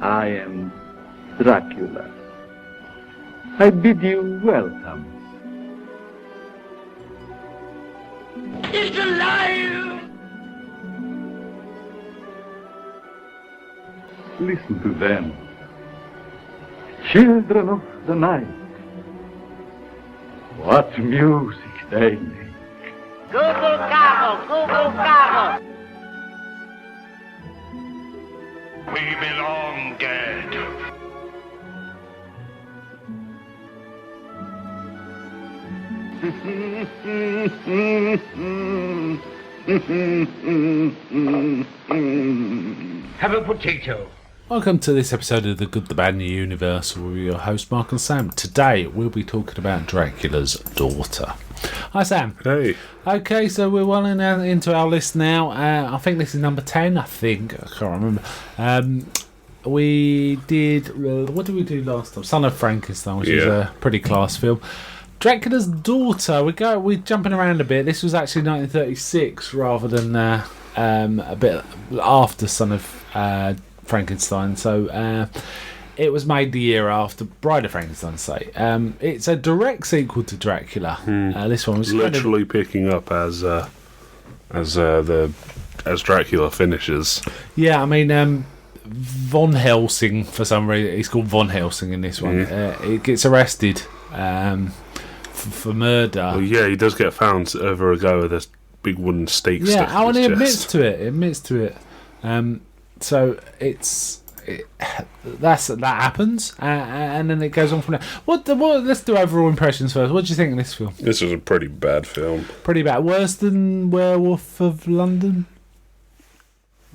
I am Dracula. I bid you welcome. It's alive! Listen to them. Children of the night. What music they make. Google gobble, Google gobble. We belong dead. Have a potato. Welcome to this episode of The Good, the Bad and the Universe with your host Mark and Sam. Today we'll be talking about Dracula's daughter. Hi Sam. Hey. Okay, so we're well into our list now. I think this is number 10, I can't remember. We did, what did we do last time? Son of Frankenstein, which is a pretty class film. Dracula's daughter, we're jumping around a bit. This was actually 1936 rather than a bit after Son of Frankenstein. So it was made the year after Bride of Frankenstein, say. It's a direct sequel to Dracula. This one was literally picking up as Dracula finishes. Yeah, I mean, Von Helsing, for some reason, he's called Von Helsing in this one. He gets arrested for murder. Well, yeah, he does get found over a go with a big wooden stake. Yeah, and he admits to it. So that happens, and then it goes on from there. Let's do overall impressions first. What do you think of this film? This was a pretty bad film. Pretty bad. Worse than Werewolf of London?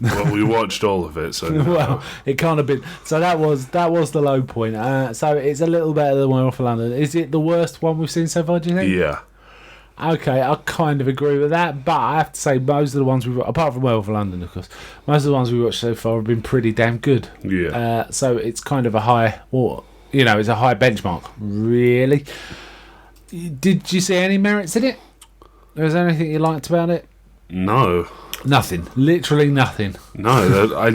Well, we watched all of it, so well, it can't have been. So that was the low point. So it's a little better than Werewolf of London. Is it the worst one we've seen so far, do you think? Yeah. Okay, I kind of agree with that, but I have to say most of the ones we've got, apart from Werewolf of London, of course, most of the ones we've watched so far have been pretty damn good. Yeah. So it's kind of a high, it's a high benchmark, really. Did you see any merits in it? Was there anything you liked about it? No. Nothing. Literally nothing. No, I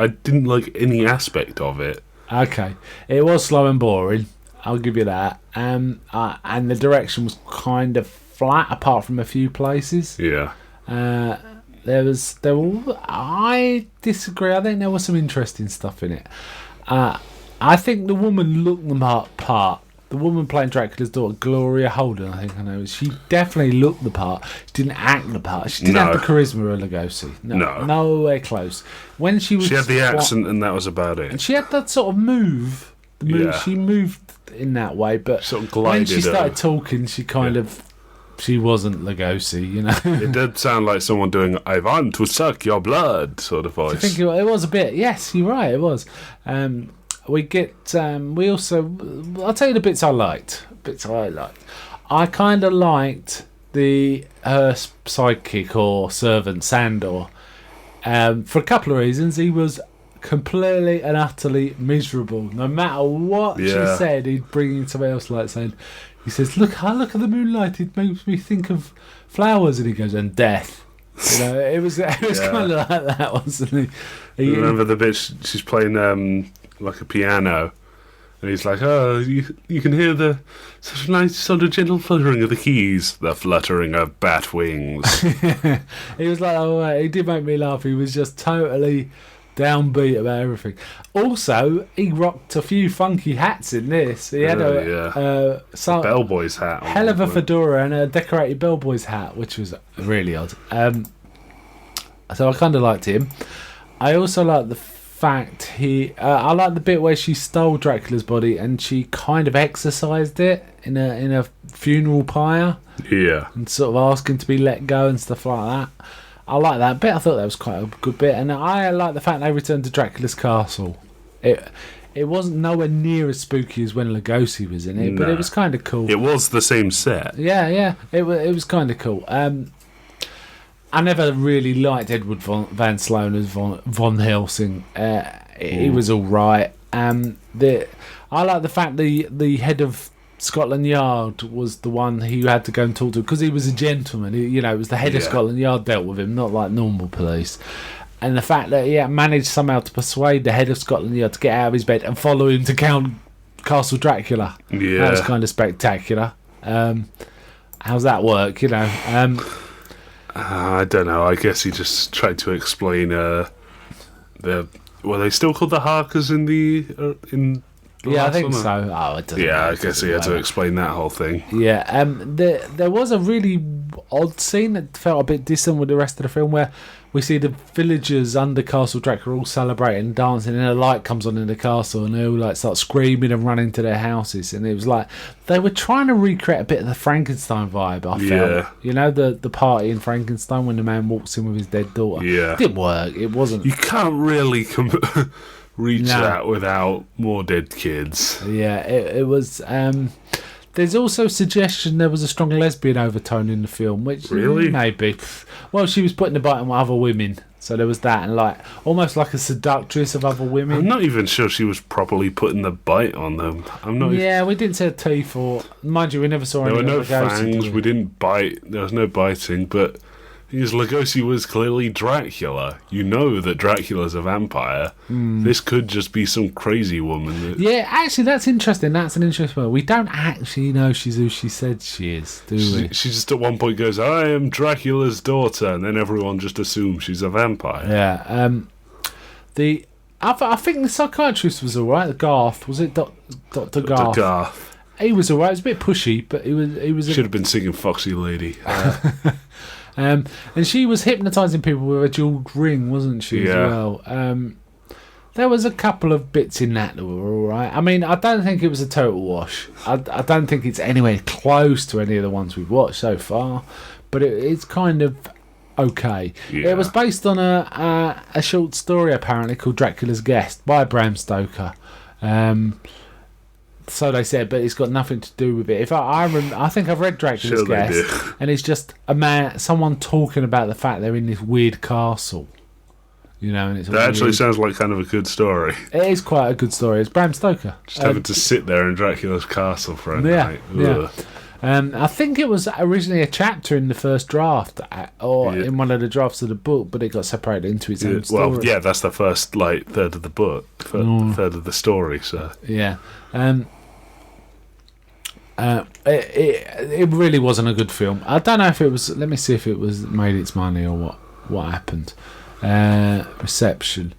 didn't like any aspect of it. Okay. It was slow and boring. I'll give you that. And the direction was kind of flat, apart from a few places. Yeah. I disagree. I think there was some interesting stuff in it. I think the woman looked the part. The woman playing Dracula's daughter, Gloria Holden, I think her name is. She definitely looked the part. She didn't act the part. She didn't have the charisma of Lugosi. No. Nowhere close. When she had the accent, and that was about it. And she had that sort of move. She moved in that way, but sort of glided when she started talking, she she wasn't Lugosi, you know. It did sound like someone doing "I want to suck your blood" sort of voice. I think it was a bit. Yes, you're right. It was. We also. I'll tell you the bits I liked. I kind of liked her sidekick or servant Sandor. For a couple of reasons. He was completely and utterly miserable. No matter what she said, he'd bring in somebody else like saying, he says, look at the moonlight, it makes me think of flowers, and he goes, and death. You know, it was kind of like that, wasn't he? You remember the bit she's playing like a piano, and he's like, oh, you can hear the such a nice sort of gentle fluttering of the keys, the fluttering of bat wings. He was like, he did make me laugh. He was just totally downbeat about everything. Also, he rocked a few funky hats in this. He had a bellboy's hat, hell of a fedora and a decorated bellboy's hat, which was really odd. So I kind of liked him. I also liked the fact I like the bit where she stole Dracula's body and she kind of exorcised it in a funeral pyre. Yeah. And sort of asking to be let go and stuff like that. I like that bit. I thought that was quite a good bit, and I like the fact they returned to Dracula's castle. It wasn't nowhere near as spooky as when Lugosi was in it, but it was kind of cool. It was the same set. Yeah. It was kind of cool. I never really liked Edward Van Sloan as Von Helsing. He was all right. I like the fact the head of Scotland Yard was the one who had to go and talk to, because he was a gentleman. It was the head of Scotland Yard dealt with him, not like normal police. And the fact that he managed somehow to persuade the head of Scotland Yard to get out of his bed and follow him to Count Castle Dracula. Yeah. That was kind of spectacular. How's that work, you know? I don't know. I guess he just tried to explain were they still called the Harkers in the Yeah, I last think one, or- so. Oh, it doesn't Yeah, matter. I guess he had to Whatever. explain that whole thing. Yeah, there was a really odd scene that felt a bit distant with the rest of the film, where we see the villagers under Castle Dracula all celebrating and dancing, and a light comes on in the castle, and they all like start screaming and running to their houses, and it was like they were trying to recreate a bit of the Frankenstein vibe. I felt, Yeah. you know, the party in Frankenstein when the man walks in with his dead daughter. Yeah. It didn't work. It wasn't. You can't really reach No. that without more dead kids. Yeah, it was. There's also suggestion there was a strong lesbian overtone in the film, which Really? maybe. Well, she was putting the bite on other women, so there was that, and like almost like a seductress of other I'm women. not even sure she was properly putting the bite on them. I'm not. Yeah, we didn't see her teeth, or mind you, we never saw There any were no other ghosts, did fangs. we? We didn't bite. There was no biting. But because Lugosi was clearly Dracula, you know that Dracula's a vampire. This could just be some crazy woman. That, Yeah, actually, that's interesting. That's an interesting one. We don't actually know she's who she said she is, do we? she just at one point goes, "I am Dracula's daughter," and then everyone just assumes she's a vampire. Yeah. I think the psychiatrist was alright. The Garth, was it Dr. Garth? Garth He was alright. It was a bit pushy, but he was. should have been singing "Foxy Lady." And she was hypnotising people with a jewelled ring, wasn't she? Yeah. As well. There was a couple of bits in that were alright. I mean, I don't think it was a total wash. I don't think it's anywhere close to any of the ones we've watched so far, but it's kind of okay. Yeah. It was based on a short story apparently called Dracula's Guest by Bram Stoker. So they said, but it's got nothing to do with it. If I think I've read Dracula's Sure they Guest, do. and it's just someone talking about the fact they're in this weird castle. You know, and it's all That actually weird. sounds like kind of a good story. It is quite a good story. It's Bram Stoker. Just having to sit there in Dracula's castle for a Yeah, night. yeah. Ugh. I think it was originally a chapter in the first draft, or Yeah. in one of the drafts of the book, but it got separated into its own story. Well, yeah, that's the first third of the book, third of the story. So Yeah. It really wasn't a good film. I don't know if it was. Let me see if it was made its money or what happened. Reception.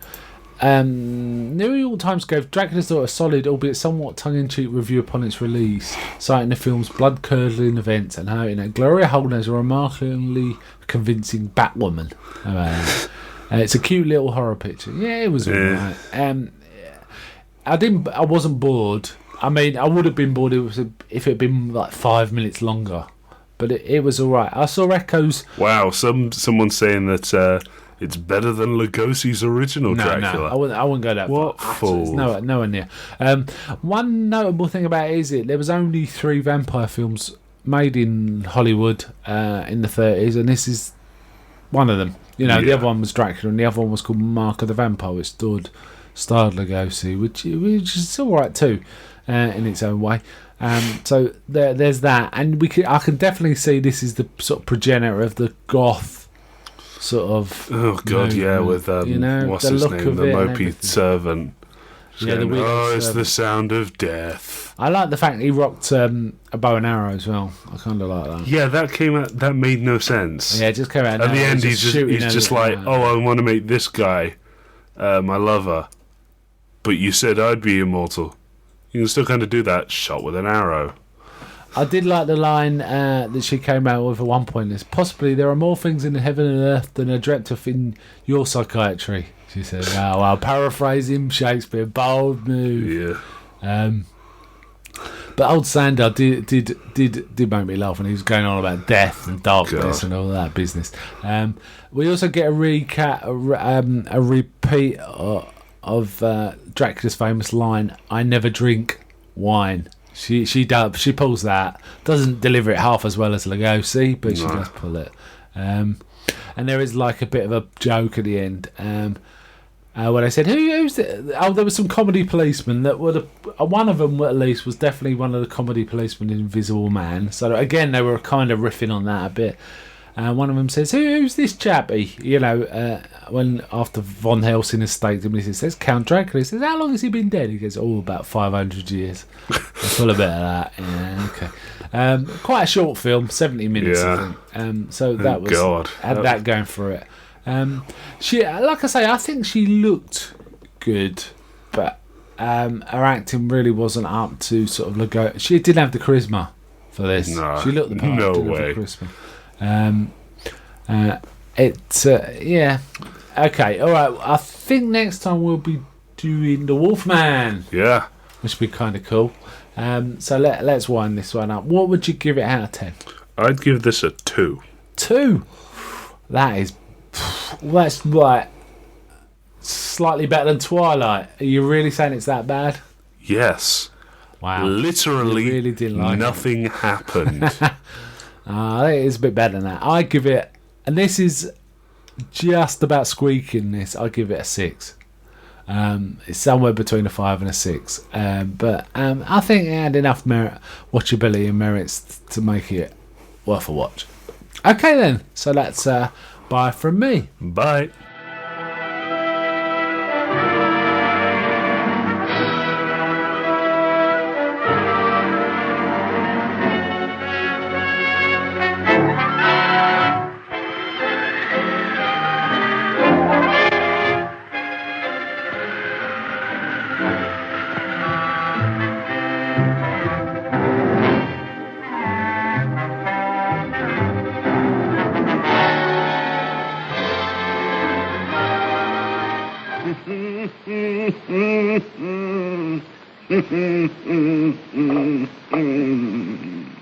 New York Times gave Dracula's Daughter a solid, albeit somewhat tongue-in-cheek review upon its release, citing the film's blood-curdling events and how, Gloria Holden is a remarkably convincing Batwoman. It's a cute little horror picture. Yeah, it was alright. I wasn't bored. I mean, I would have been bored if it had been like 5 minutes longer, but it was alright. I saw echoes. wow, someone's saying that it's better than Lugosi's original No, Dracula. I wouldn't go that What far. fool. It's nowhere near. One notable thing about it is there was only 3 vampire films made in Hollywood in the 30s, and this is one of them. The Yeah. other one was Dracula, and the other one was called Mark of the Vampire, which starred Lugosi, which is all right too, in its own way. So there's that, and I can definitely see this is the sort of progenitor of the goth sort of. Oh god, yeah, with what's the his look name, of the it and mopey everything. servant. Yeah, the Saying, weird oh, it's servant. the sound of death. I like the fact he rocked a bow and arrow as well. I kind of like that. Yeah, that came out. That made no sense. Yeah, it just came out. At the now, end, he's shooting just everything like, out. oh, I want to make this guy my lover, but you said I'd be immortal. You can still kind of do that. Shot with an arrow. I did like the line that she came out with at one point. Is possibly there are more things in heaven and earth than are dreamt of in your psychiatry. She said, "Oh, well, paraphrasing Shakespeare, bold move." Yeah. But old Sandar did make me laugh when he was going on about death and darkness God. and all that business. We also get a recap, a repeat of Dracula's famous line, "I never drink wine." She pulls that. Doesn't deliver it half as well as Lugosi, but she No. does pull it. And there is like a bit of a joke at the end. When I said, who's the, oh, there was some comedy policemen that would have, one of them at least was definitely one of the comedy policemen in Invisible Man. So again, they were kind of riffing on that a bit. One of them says, "Who's this chappie?" When after Von Helsing has staked him, he says, "Count Dracula." He says, "How long has he been dead?" He goes, "Oh, about 500 years." That's all a bit of that. Yeah, okay. Quite a short film, 70 minutes, I think. So that was had that going for it. She, like I say, I think she looked good, but her acting really wasn't up to sort of Lego. She didn't have the charisma for this. No, she looked the part. No didn't way. have the charisma. Yeah. Okay. All right. I think next time we'll be doing the Wolfman. Yeah. Which would be kind of cool. So let's wind this one up. What would you give it out of 10? I'd give this a 2. 2. That's like slightly better than Twilight. Are you really saying it's that bad? Yes. Wow. Literally You really didn't like nothing happened. I think it's a bit better than that. I give it, and this is just about squeaking this, I give it a 6. It's somewhere between a 5 and a 6. But I think it had enough watchability and merits to make it worth a watch. Okay then, so that's bye from me. Bye. Mm-hmm.